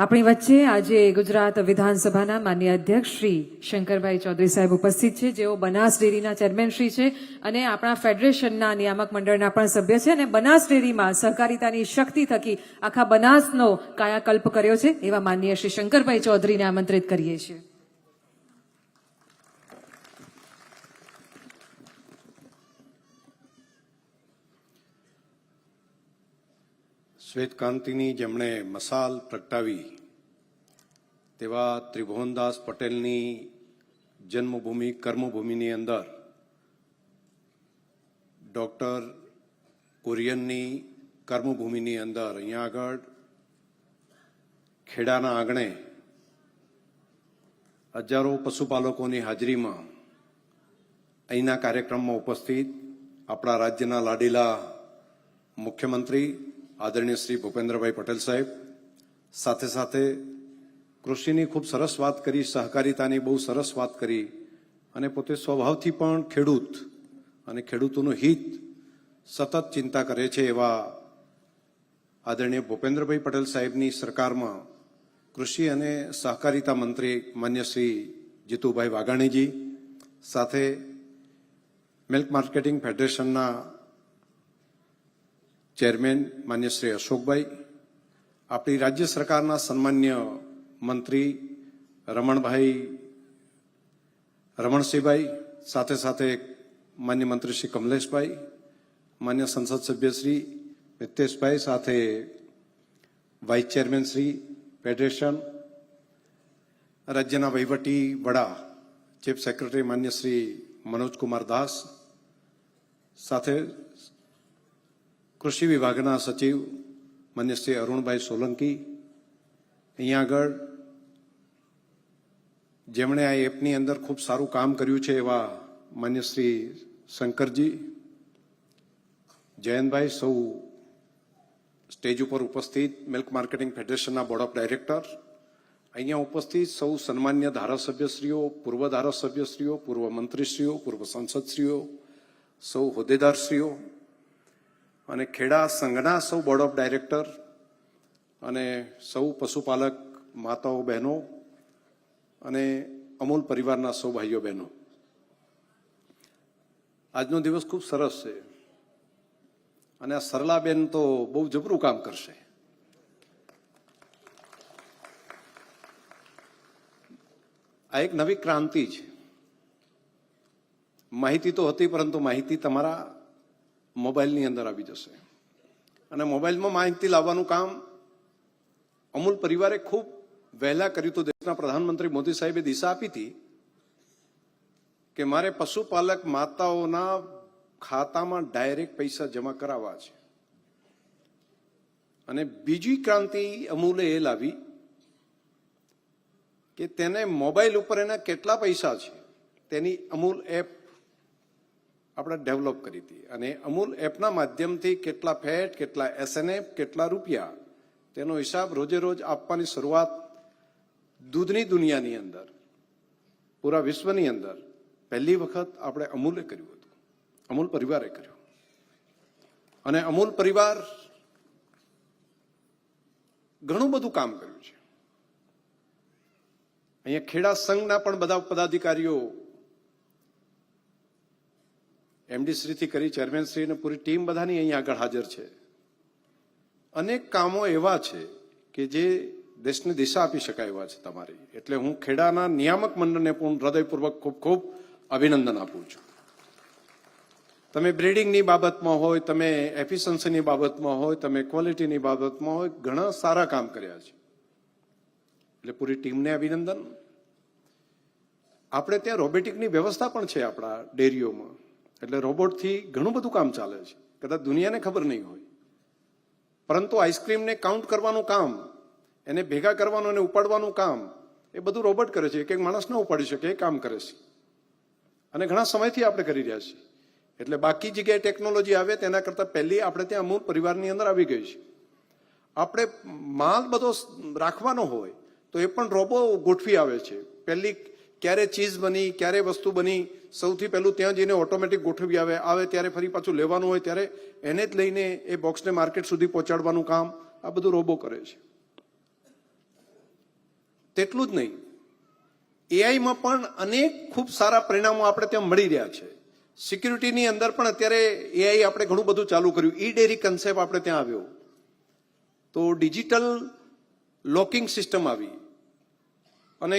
આપણી વચ્ચે આજે ગુજરાત વિધાનસભાના માન્ય અધ્યક્ષ શ્રી શંકરભાઈ ચૌધરી સાહેબ ઉપસ્થિત છે, જેઓ બનાસ ડેરીના ચેરમેન શ્રી છે અને આપણા ફેડરેશનના નિયામક મંડળના પણ સભ્ય છે અને બનાસ ડેરીમાં સહકારિતાની શક્તિ થકી આખા બનાસનો કાયાકલ્પ કર્યો છે એવા માનનીય શ્રી શંકરભાઈ ચૌધરીને આમંત્રિત કરીએ છીએ. શ્વેતક્રાંતિની જેમણે મસાલ પ્રગટાવી તેવા ત્રિભુવનદાસ પટેલની જન્મભૂમિ કર્મભૂમિની અંદર ડૉક્ટર કુરિયનની કર્મભૂમિની અંદર અહીંયા આગળ ખેડાના આંગણે હજારો પશુપાલકોની હાજરીમાં અહીંના કાર્યક્રમમાં ઉપસ્થિત આપણા રાજ્યના લાડીલા મુખ્યમંત્રી આદરણીય શ્રી ભૂપેન્દ્રભાઈ પટેલ સાહેબ, સાથે સાથે કૃષિની ખૂબ સરસ વાત કરી, સહકારિતાની બહુ સરસ વાત કરી અને પોતે સ્વભાવથી પણ ખેડૂત અને ખેડૂતોનું હિત સતત ચિંતા કરે છે એવા આદરણીય ભૂપેન્દ્રભાઈ પટેલ સાહેબની સરકારમાં કૃષિ અને સહકારિતા મંત્રી માન્ય શ્રી જીતુભાઈ વાઘાણીજી, સાથે મિલ્ક માર્કેટિંગ ફેડરેશનના ચેરમેન માન્ય શ્રી અશોકભાઈ, આપણી રાજ્ય સરકારના સન્માન્ય મંત્રી રમણસિંહભાઈ, સાથે સાથે માન્ય મંત્રી શ્રી કમલેશભાઈ, માન્ય સંસદ સભ્ય શ્રી મિતેશભાઈ, સાથે વાઇસ ચેરમેન શ્રી ફેડરેશન, રાજ્યના વહીવટી વડા ચીફ સેક્રેટરી માન્ય શ્રી મનોજકુમાર દાસ, સાથે કૃષિ વિભાગના સચિવ માન્ય શ્રી અરુણભાઈ સોલંકી, અહીંયા આગળ જેમણે આ એપની અંદર ખૂબ સારું કામ કર્યું છે એવા માન્ય શ્રી શંકરજી, જયંતભાઈ, સૌ સ્ટેજ ઉપર ઉપસ્થિત મિલ્ક માર્કેટિંગ ફેડરેશનના બોર્ડ ઓફ ડાયરેક્ટર, અહીંયા ઉપસ્થિત સૌ સન્માન્ય ધારાસભ્યશ્રીઓ, પૂર્વ ધારાસભ્યશ્રીઓ, પૂર્વ મંત્રીશ્રીઓ, પૂર્વ સંસદશ્રીઓ, સૌ હોદ્દેદારશ્રીઓ અને ખેડા સંઘના સૌ બોર્ડ ઓફ ડાયરેક્ટર અને સૌ પશુપાલક માતાઓ બહેનો અને અમૂલ પરિવારના સૌ ભાઈઓ બહેનો, આજનો દિવસ ખૂબ સરસ છે અને આ સરલાબેન તો બહુ જબરું કામ કરશે. આ એક નવી ક્રાંતિ છે. માહિતી તો હતી, પરંતુ માહિતી તમારા મોબાઈલની અંદર આવી જશે અને મોબાઈલમાં માહિતી લાવવાનું કામ અમૂલ પરિવારે ખૂબ વહેલા કર્યું હતું. દેશના પ્રધાનમંત્રી મોદી સાહેબે દિશા આપી હતી કે મારે પશુપાલક માતાઓના ખાતામાં ડાયરેક્ટ પૈસા જમા કરાવવા છે. અને બીજી ક્રાંતિ અમૂલે એ લાવી કે તેને મોબાઈલ ઉપર એના કેટલા પૈસા છે તેની અમૂલ એપ આપણે ડેવલપ કરી હતી અને અમૂલ એપના માધ્યમથી કેટલા ફેટ, કેટલા એસએનએફ, કેટલા રૂપિયા તેનો હિસાબ રોજે રોજ આપવાની શરૂઆત દૂધની દુનિયાની અંદર, પૂરા વિશ્વની અંદર પહેલી વખત આપણે અમૂલે કર્યું હતું, અમૂલ પરિવારે કર્યું. અને અમૂલ પરિવાર ઘણું બધું કામ કર્યું છે. અહીંયા ખેડા સંઘના પણ બધા પદાધિકારીઓ, એમડી શ્રીથી કરી ચેરમેન શ્રી અને પૂરી ટીમ બધાની અહીંયા આગળ હાજર છે. અનેક કામો એવા છે કે જે દેશને દિશા આપી શકાય એવા છે તમારી. એટલે હું ખેડાના નિયામક મંડળને પણ હૃદયપૂર્વક ખૂબ ખૂબ અભિનંદન આપું છું. તમે બ્રીડિંગની બાબતમાં હોય, તમે એફિશિયન્સીની બાબતમાં હોય, તમે ક્વોલિટીની બાબતમાં હોય, ઘણા સારા કામ કર્યા છે. એટલે પૂરી ટીમને અભિનંદન. આપણે ત્યાં રોબોટિકની વ્યવસ્થા પણ છે આપણા ડેરીઓમાં, એટલે રોબોટથી ઘણું બધું કામ ચાલે છે. કદાચ દુનિયાને ખબર નહીં હોય, પરંતુ આઈસ્ક્રીમને કાઉન્ટ કરવાનું કામ, એને ભેગા કરવાનું અને ઉપાડવાનું કામ એ બધું રોબોટ કરે છે. એક એક માણસ ન ઉપાડી શકે એ કામ કરે છે અને ઘણા સમયથી આપણે કરી રહ્યા છીએ. એટલે બાકી જગ્યાએ ટેકનોલોજી આવે તેના કરતાં પહેલી આપણે ત્યાં અમૂલ પરિવારની અંદર આવી ગઈ છે. આપણે માલ બધો રાખવાનો હોય તો એ પણ રોબો ગોઠવી આવે છે. પહેલી ક્યારે ચીઝ બની, ક્યારે વસ્તુ બની, સૌથી પહેલું ત્યાં જઈને ઓટોમેટિક ગોઠવી આવે ત્યારે ફરી પાછું લેવાનું હોય ત્યારે એને જ લઈને એ બોક્સને માર્કેટ સુધી પહોંચાડવાનું કામ આ બધું રોબો કરે છે. તેટલું જ નહીં, એઆઈમાં પણ અનેક ખૂબ સારા પરિણામો આપણે ત્યાં મળી રહ્યા છે. સિક્યુરિટીની અંદર પણ અત્યારે એઆઈ આપણે ઘણું બધું ચાલુ કર્યું. ઈ ડેરી કન્સેપ્ટ આપણે ત્યાં આવ્યો, તો ડિજિટલ લોકિંગ સિસ્ટમ આવી, અને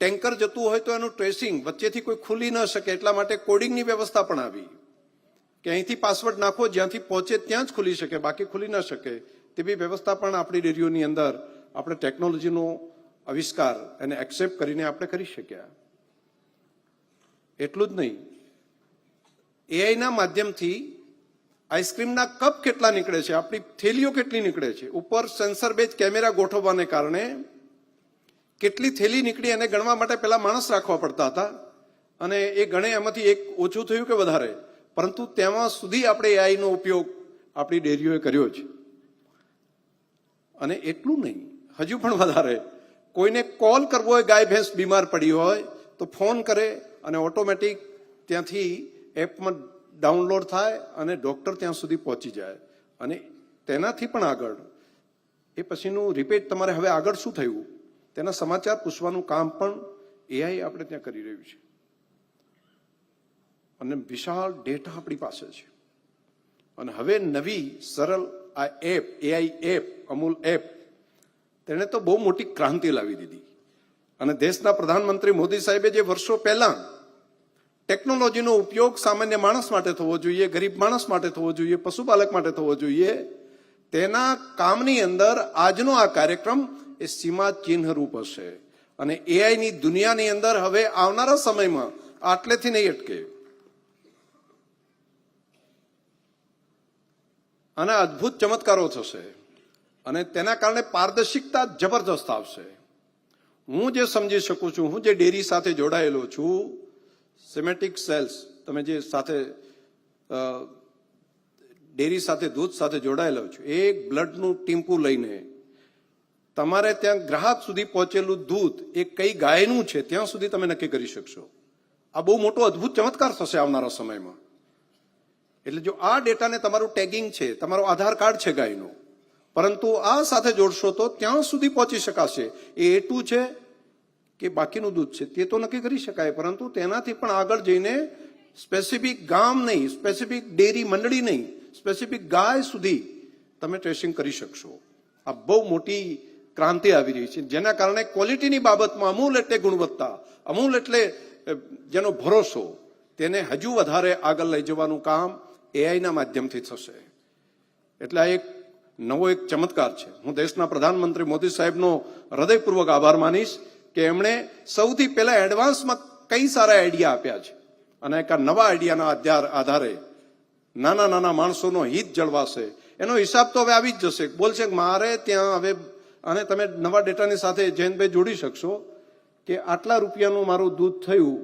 ટેન્કર જતું હોય તો એનું ટ્રેસિંગ વચ્ચેથી કોઈ ખુલી ન શકે એટલા માટે કોડિંગની વ્યવસ્થા પણ આવી કે અહીંથી પાસવર્ડ નાખો, જ્યાંથી પહોંચે ત્યાં જ ખુલી શકે, બાકી ખુલી ન શકે. તેવી વ્યવસ્થા પણ આપણી ડેરીઓની અંદર આપણે ટેકનોલોજીનો આવિષ્કાર એને એક્સેપ્ટ કરીને આપણે કરી શક્યા. એટલું જ નહીં, એઆઈના માધ્યમથી આઈસ્ક્રીમના કપ કેટલા નીકળે છે, આપણી થેલીઓ કેટલી નીકળે છે, ઉપર સેન્સર બેઝ કેમેરા ગોઠવવાને કારણે કેટલી થેલી નીકળી એને ગણવા માટે પહેલા માણસ રાખવા પડતા હતા, અને એ ગણે એમાંથી એક ઓછું થયું કે વધારે, પરંતુ તેમાં સુધી આપણે એઆઈનો ઉપયોગ આપણી ડેરીઓએ કર્યો છે. અને એટલું નહીં, હજુ પણ વધારે, કોઈને કોલ કરવો હોય, ગાય ભેંસ બીમાર પડી હોય તો ફોન કરે અને ઓટોમેટિક ત્યાંથી એપમાં ડાઉનલોડ થાય અને ડોક્ટર ત્યાં સુધી પહોંચી જાય. અને તેનાથી પણ આગળ એ પછીનું રિપીટ તમારે હવે આગળ શું થયું તેના સમાચાર પૂછવાનું કામ પણ એઆઈ આપણે ત્યાં કરી રહ્યું છે. અને વિશાળ ડેટા આપણી પાસે છે. અને હવે નવી સરળ આ app, AI app, Amul app, તેણે તો બહુ મોટી ક્રાંતિ લાવી દીધી. અને દેશના પ્રધાનમંત્રી મોદી સાહેબે જે વર્ષો પહેલા ટેકનોલોજીનો ઉપયોગ સામાન્ય માણસ માટે થવો જોઈએ, ગરીબ માણસ માટે થવો જોઈએ, પશુપાલક માટે થવો જોઈએ, તેના કામની અંદર આજનો આ કાર્યક્રમ એ સીમા ચિહ્ન રૂપ હશે. અને એઆઈની દુનિયાની અંદર હવે આવનારા સમયમાં આટલેથી નહીં અટકે. આના અદ્ભુત ચમત્કારો થશે અને તેના કારણે પારદર્શિકતા જબરદસ્ત આવશે. હું જે સમજી શકું છું, હું જે ડેરી સાથે જોડાયેલો છું, સેમેટિક સેલ્સ, તમે જે સાથે ડેરી સાથે દૂધ સાથે જોડાયેલો છો, એક બ્લડનું ટીમ્પું લઈને તમારે ત્યાં ગ્રાહક સુધી પહોંચેલું દૂધ એ કઈ ગાયનું છે ત્યાં સુધી તમે નક્કી કરી શકશો. આ બહુ મોટો અદ્ભુત ચમત્કાર થશે આવનારા સમયમાં. એટલે જો આ ડેટાને તમારું ટેગિંગ છે, તમારો આધાર કાર્ડ છે ગાયનો, પરંતુ આ સાથે જોડશો તો ત્યાં સુધી પહોંચી શકાશે. એ એટું છે કે બાકીનું દૂધ છે તે તો નક્કી કરી શકાય, પરંતુ તેનાથી પણ આગળ જઈને સ્પેસિફિક ગામ નહીં, સ્પેસિફિક ડેરી મંડળી નહીં, સ્પેસિફિક ગાય સુધી તમે ટ્રેસિંગ કરી શકશો. આ બહુ મોટી ક્રાંતિ આવી રહી છે, જેના કારણે ક્વોલિટીની બાબતમાં અમૂલ એટલે ગુણવત્તા, અમૂલ એટલે જેનો ભરોસો, તેને હજુ વધારે આગળ લઈ જવાનું કામ એઆઈના માધ્યમથી થશે. એટલે આ એક નવો એક ચમત્કાર છે. હું દેશના પ્રધાનમંત્રી મોદી સાહેબનો હૃદયપૂર્વક આભાર માનીશ કે એમણે સૌથી પહેલા એડવાન્સમાં કઈ સારા આઈડિયા આપ્યા છે, અને એક નવા આઈડિયાના આધારે નાના નાના માણસોનો હિત જળવાશે. એનો હિસાબ તો હવે આવી જ જશે. બોલશે કે મારે ત્યાં હવે, અને તમે નવા ડેટાની સાથે જયંતભાઈ જોડી શકશો કે આટલા રૂપિયાનું મારું દૂધ થયું,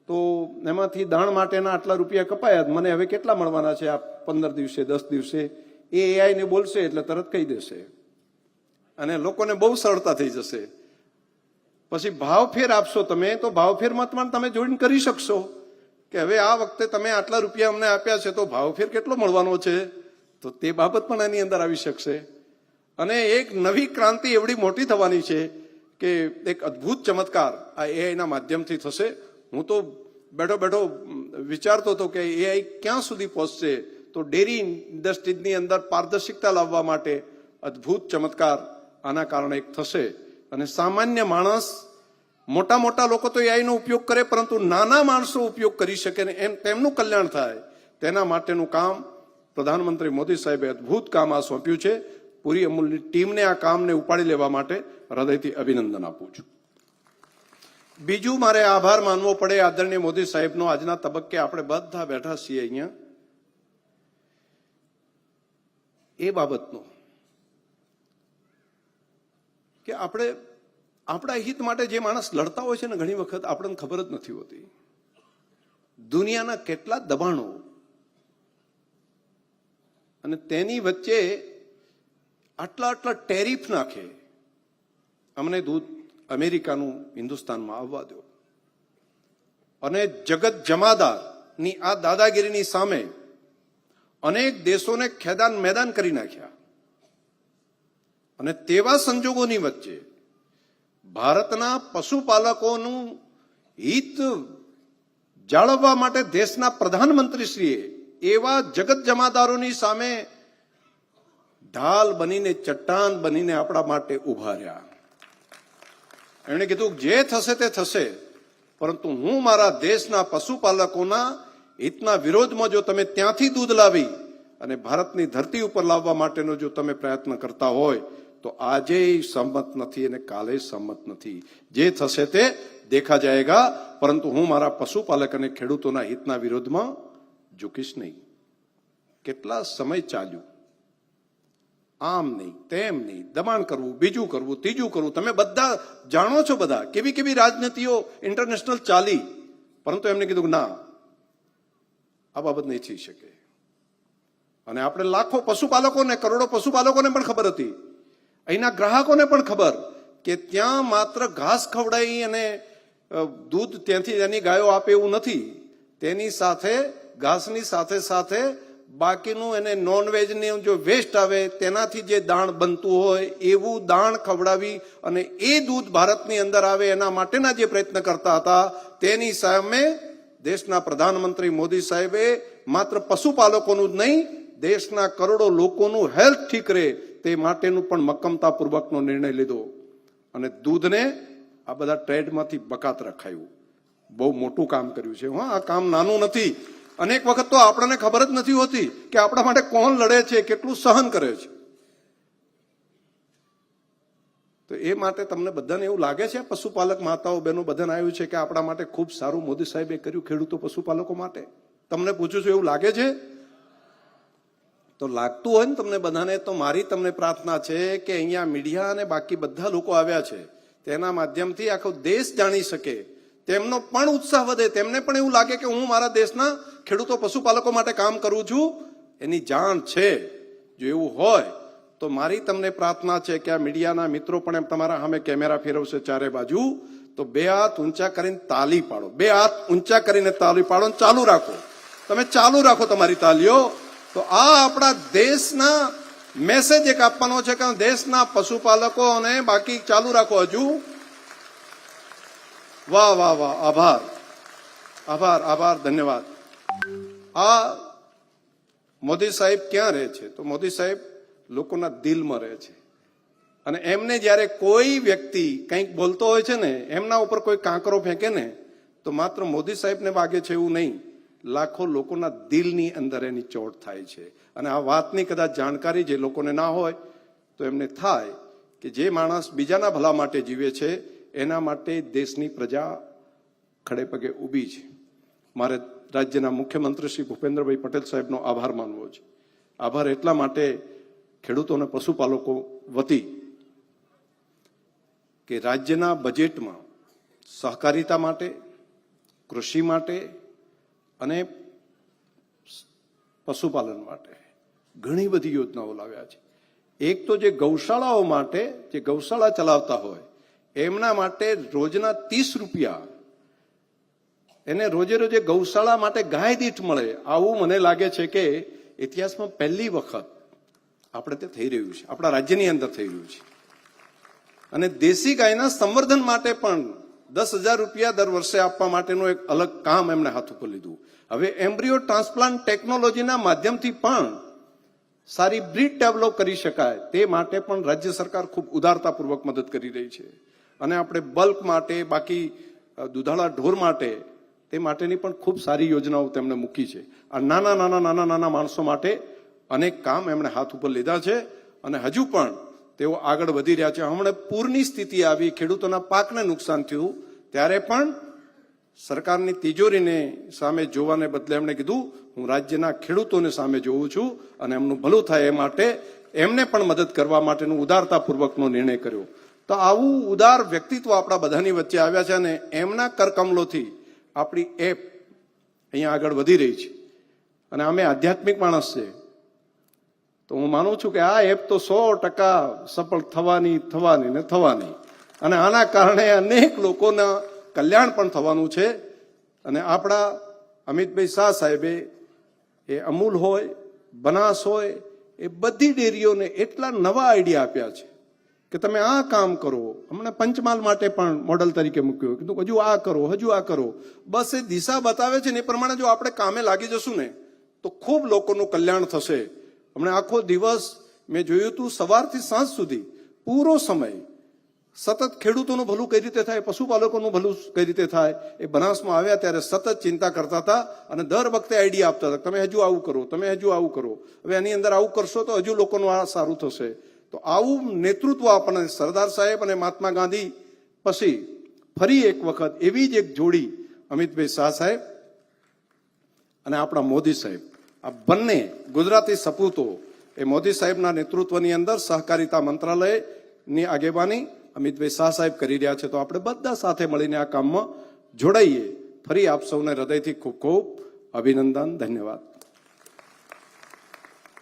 તો એમાંથી દાણ માટેના આટલા રૂપિયા કપાયા, મને હવે કેટલા મળવાના છે આ 15 દિવસે 10 દિવસે, એ એઆઈને બોલશે એટલે તરત કહી દેશે, અને લોકોને બહુ સરળતા થઈ જશે. પછી ભાવફેર આપશો તમે, તો ભાવફેરમાં પણ તમે જોઈન કરી શકશો કે હવે આ વખતે તમે આટલા રૂપિયા અમને આપ્યા છે તો ભાવફેર કેટલો મળવાનો છે, તો તે બાબત પણ એની અંદર આવી શકશે. અને એક નવી ક્રાંતિ એવડી મોટી થવાની છે કે એક અદ્ભુત ચમત્કાર આ એઆઈના માધ્યમથી થશે. હું તો બેઠો બેઠો વિચારતો હતો કે એઆઈ ક્યાં સુધી પહોંચશે, તો ડેરી ઇન્ડસ્ટ્રીની અંદર પારદર્શિકતા લાવવા માટે અદ્ભુત ચમત્કાર આના કારણે એક થશે. અને સામાન્ય માણસ, મોટા મોટા લોકો તો એઆઈનો ઉપયોગ કરે, પરંતુ નાના માણસો ઉપયોગ કરી શકે ને એમ તેમનું કલ્યાણ થાય, તેના માટેનું કામ પ્રધાનમંત્રી મોદી સાહેબે અદ્ભુત કામ આ સોંપ્યું છે. પૂરી અમૂલની ટીમને આ કામને ઉપાડી લેવા માટે હૃદયથી અભિનંદન આપું છું. બીજું મારે આભાર માનવો પડે આદરણીય મોદી સાહેબનો. આજના તબક્કે આપણે બધા બેઠા છીએ અહીંયા, એ બાબતનો કે આપણે આપણા હિત માટે જે માણસ લડતા હોય છે ને, ઘણી વખત આપણને ખબર જ નથી હોતી દુનિયાના કેટલા દબાણો, અને તેની વચ્ચે આટલા ટેરિફ નાખે, અમને દૂધ અમેરિકાનું હિન્દુસ્તાનમાં આવવા દો, અને જગત જમાદારની આ દાદાગીરીની સામે અનેક દેશોને ખેદાન મેદાન કરી નાખ્યા. અને તેવા સંજોગોની વચ્ચે ભારતના પશુપાલકોનું હિત જાળવવા માટે દેશના પ્રધાનમંત્રીશ્રીએ એવા જગત જમાદારોની સામે ઢાલ બનીને ચટ્ટાન બનીને આપણા માટે ઉભા રહ્યા. એમણે કીધું જે થશે તે થશે, પરંતુ હું મારા દેશના પશુપાલકોના હિતના વિરોધમાં જો તમે ત્યાંથી દૂધ લાવી અને ભારતની ધરતી ઉપર લાવવા માટેનો જો તમે પ્રયત્ન કરતા હોય તો આજે સંમત નથી અને કાલે સંમત નથી. જે થશે તે દેખા જાયેગા, પરંતુ હું મારા પશુપાલક અને ખેડૂતોના હિતના વિરોધમાં ઝૂકીશ નહીં. કેટલા સમય ચાલ્યું, આમ નહીં તેમ નહીં, દબાણ કરવું, બીજું કરવું, ત્રીજું કરવું. તમે બધા જાણો છો બધા કેવી કેવી રાજનીતિઓ ઇન્ટરનેશનલ ચાલી, પરંતુ એમને કીધું ના, આ બાબત નહીં થઈ શકે. અને આપણે લાખો પશુપાલકોને, કરોડો પશુપાલકોને પણ ખબર હતી, અહીંના ગ્રાહકોને પણ ખબર કે ત્યાં માત્ર ઘાસ ખવડાવી અને દૂધ ત્યાંથી એની ગાયો આપે એવું નથી. તેની સાથે ઘાસની સાથે સાથે બાકીનું એને નોનવેજની જો વેસ્ટ આવે તેનાથી જે દાણ બનતું હોય એવું દાણ ખવડાવી અને એ દૂધ ભારતની અંદર આવે એના માટેના જે પ્રયત્ન કરતા હતા, તેની સામે દેશના પ્રધાનમંત્રી મોદી સાહેબે માત્ર પશુપાલકોનું જ નહીં, દેશના કરોડો લોકોનું હેલ્થ ઠીક રહે તે માટેનું પણ મક્કમતાપૂર્વકનો નિર્ણય લીધો અને દૂધને આ બધા ટ્રેડમાંથી બકાત રખાયું. બહુ મોટું કામ કર્યું છે. હા, આ કામ નાનું નથી. અનેક વખત તો આપણને ખબર જ નથી હોતી કે આપણા માટે કોણ લડે છે, કેટલું સહન કરે છે. તો એ માટે તમને બધાને એવું લાગે છે, પશુપાલક માતાઓ બહેનો બધાને આવ્યું છે કે આપણા માટે ખૂબ સારું મોદી સાહેબે કર્યું ખેડૂતો પશુપાલકો માટે? તમને પૂછું છું, એવું લાગે છે? તો લાગતું હોય ને તમને બધાને, તો મારી તમને પ્રાર્થના છે કે અહીંયા મીડિયા અને બાકી બધા લોકો આવ્યા છે, તેના માધ્યમથી આખો દેશ જાણી શકે, તેમનો પણ ઉત્સાહ વધે, તેમને પણ એવું લાગે કે હું મારા દેશના ખેડૂતો પશુપાલકો માટે કામ કરું છું, એની જાણ છે. જો એવું હોય તો મારી તમને પ્રાર્થના છે કે આ મીડિયાના મિત્રો પણ એમ તમારા સામે કેમેરા ફેરવશે ચારે બાજુ, તો બે હાથ ઊંચા કરીને તાલી પાડો, બે હાથ ઊંચા કરીને તાલી પાડો, ચાલુ રાખો. તમે ચાલુ રાખો તમારી તાલીઓ. તો આ આપણા દેશના મેસેજ એક આપવાનો છે કે દેશના પશુપાલકો અને બાકી ચાલુ રાખો હજુ. વાહ વાહ વાહ, આભાર આભાર આભાર, ધન્યવાદ. આ મોદી સાહેબ ક્યાં રહે છે? તો મોદી સાહેબ લોકોના દિલમાં રહે છે. અને એમને જ્યારે કોઈ વ્યક્તિ કંઈક બોલતો હોય છે ને, એમના ઉપર કોઈ કાંકરો ફેંકે ને, તો માત્ર મોદી સાહેબને વાગે છે એવું નહીં, લાખો લોકોના દિલની અંદર એની ચોટ થાય છે. અને આ વાતની કદાચ જાણકારી જે લોકોને ના હોય તો એમને થાય કે જે માણસ બીજાના ભલા માટે જીવે છે એના માટે દેશની પ્રજા ખડે પગે ઊભી છે. મારે રાજ્યના મુખ્યમંત્રી શ્રી ભૂપેન્દ્રભાઈ પટેલ સાહેબનો આભાર માનવો છે. આભાર એટલા માટે ખેડૂતો અને પશુપાલકો વતી કે રાજ્યના બજેટમાં સહકારિતા માટે, કૃષિ માટે અને પશુપાલન માટે ઘણી બધી યોજનાઓ લાવ્યા છે. એક તો જે ગૌશાળાઓ માટે, જે ગૌશાળા ચલાવતા હોય એમના માટે રોજના 30 રૂપિયા એને રોજે રોજે ગૌશાળા માટે ગાય દીઠ મળે. આવું મને લાગે છે કે ઇતિહાસમાં પહેલી વખત આપણે તે થઈ રહ્યું છે, આપણા રાજ્યની અંદર થઈ રહ્યું છે. અને દેશી ગાયના સંવર્ધન માટે પણ 10,000 રૂપિયા દર વર્ષે આપવા માટેનું એક અલગ કામ એમણે હાથ ઉપર લીધું. હવે એમ્બ્રિયો ટ્રાન્સપ્લાન્ટ ટેકનોલોજીના માધ્યમથી પણ સારી બ્રીડ ડેવલપ કરી શકાય તે માટે પણ રાજ્ય સરકાર ખૂબ ઉદારતાપૂર્વક મદદ કરી રહી છે. અને આપણે બલ્ક માટે, બાકી દુધાળા ઢોર માટે, તે માટેની પણ ખૂબ સારી યોજનાઓ તેમણે મૂકી છે. આ નાના નાના નાના નાના માણસો માટે અનેક કામ એમણે હાથ ઉપર લીધા છે અને હજુ પણ તેઓ આગળ વધી રહ્યા છે. હમણાં પૂરની સ્થિતિ આવી, ખેડૂતોના પાકને નુકસાન થયું, ત્યારે પણ સરકારની તિજોરીને સામે જોવાને બદલે એમણે કીધું હું રાજ્યના ખેડૂતોને સામે જોઉં છું અને એમનું ભલું થાય એ માટે એમને પણ મદદ કરવા માટેનો ઉદારતાપૂર્વકનો નિર્ણય કર્યો. તો આવું ઉદાર વ્યક્તિત્વ આપણા બધાની વચ્ચે આવ્યા છે અને એમના કરકમલોથી આપણી એપ અહીંયા આગળ વધી રહી છે. અને અમે આધ્યાત્મિક માણસ છે તો હું માનું છું કે આ એપ તો 100% સફળ થવાની. અને આના કારણે અનેક લોકોના કલ્યાણ પણ થવાનું છે. અને આપણા અમિતભાઈ શાહ સાહેબે એ અમૂલ હોય, બનાસ હોય, એ બધી ડેરીઓને એટલા નવા આઈડિયા આપ્યા છે કે તમે આ કામ કરો. હમણાં પંચમહાલ માટે પણ મોડલ તરીકે મૂક્યું, કીધું હજુ આ કરો, હજુ આ કરો. બસ એ દિશા બતાવે છે ને એ પ્રમાણે જો આપણે કામે લાગી જશું ને તો ખૂબ લોકોનું કલ્યાણ થશે. હમણાં આખો દિવસ મેં જોયું હતું, સવારથી સાંજ સુધી પૂરો સમય સતત ખેડૂતોનું ભલું કઈ રીતે થાય, પશુપાલકોનું ભલું કઈ રીતે થાય, એ બનાસમાં આવ્યા ત્યારે સતત ચિંતા કરતા હતા અને દર વખતે આઈડિયા આપતા હતા, તમે હજુ આવું કરો, તમે હજુ આવું કરો, હવે આની અંદર આવું કરશો તો હજુ લોકોનું આ સારું થશે. તો આવું નેતૃત્વ આપણને સરદાર સાહેબ અને મહાત્મા ગાંધી પછી ફરી એક વખત એવી જ એક જોડી અમિતભાઈ શાહ સાહેબ અને આપણા મોદી સાહેબ, આ બંને ગુજરાતી સપૂતો એ મોદી સાહેબના નેતૃત્વની અંદર સહકારિતા મંત્રાલયની આગેવાની અમિતભાઈ શાહ સાહેબ કરી રહ્યા છે. તો આપણે બધા સાથે મળીને આ કામમાં જોડાઈએ. ફરી આપ સૌને હૃદયથી ખૂબ ખૂબ અભિનંદન, ધન્યવાદ.